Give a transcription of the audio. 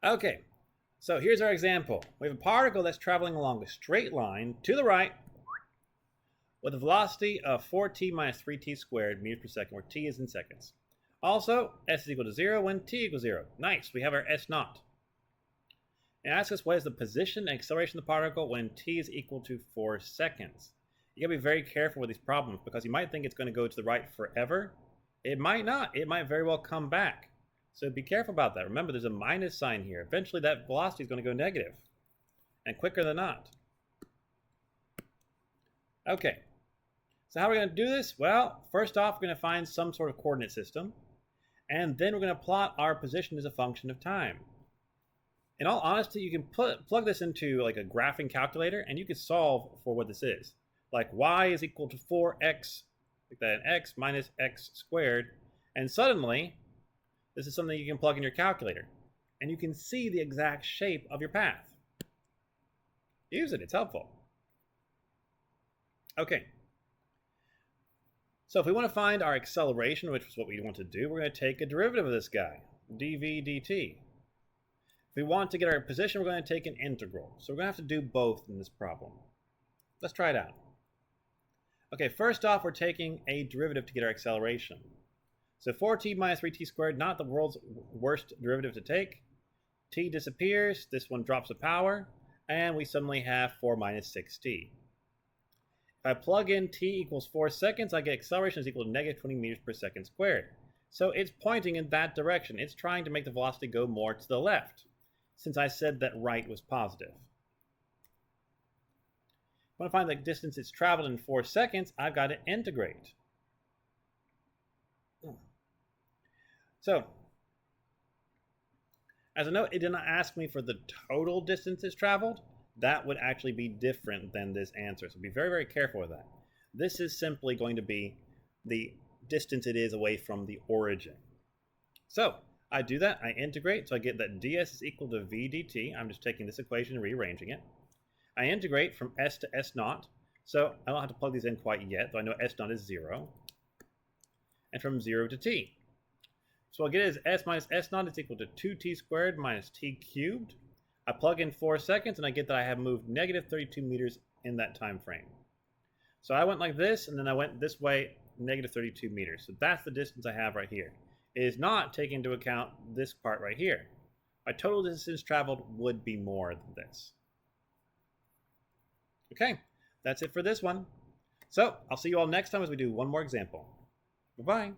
Okay, so here's our example. We have a particle that's traveling along a straight line to the right with a velocity of 4t minus 3t squared meters per second, where t is in seconds. Also, s is equal to 0 when t equals 0. Nice, we have our s naught. It asks us what is the position and acceleration of the particle when t is equal to 4 seconds. You gotta be very careful with these problems because you might think it's going to go to the right forever. It might not. It might very well come back. So be careful about that. Remember, there's a minus sign here. Eventually, that velocity is going to go negative, and quicker than not. Okay, so how are we going to do this? Well, first off, we're going to find some sort of coordinate system, and then we're going to plot our position as a function of time. In all honesty, you can plug this into like a graphing calculator, and you can solve for what this is. Like y is equal to 4x, like that, and x minus x squared, and suddenly, this is something you can plug in your calculator, and you can see the exact shape of your path. Use it, it's helpful. Okay. So if we want to find our acceleration, which is what we want to do, we're going to take a derivative of this guy, dv dt. If we want to get our position, we're going to take an integral. So we're going to have to do both in this problem. Let's try it out. Okay, first off, we're taking a derivative to get our acceleration. So 4t minus 3t squared, not the world's worst derivative to take. T disappears, this one drops a power, and we suddenly have 4 minus 6t. If I plug in t equals 4 seconds, I get acceleration is equal to negative 20 meters per second squared. So it's pointing in that direction. It's trying to make the velocity go more to the left, since I said that right was positive. If I want to find the distance it's traveled in 4 seconds, I've got to integrate. So, as a note, it did not ask me for the total distances traveled. That would actually be different than this answer. So be very, very careful with that. This is simply going to be the distance it is away from the origin. So I do that, I integrate, so I get that ds is equal to v dt. I'm just taking this equation and rearranging it. I integrate from s to s naught. So I don't have to plug these in quite yet, though I know s naught is 0. And from 0 to t. So what I get is s minus s naught is equal to 2t squared minus t cubed. I plug in 4 seconds, and I get that I have moved negative 32 meters in that time frame. So I went like this, and then I went this way, negative 32 meters. So that's the distance I have right here. It is not taking into account this part right here. My total distance traveled would be more than this. Okay, that's it for this one. So I'll see you all next time as we do one more example. Bye-bye.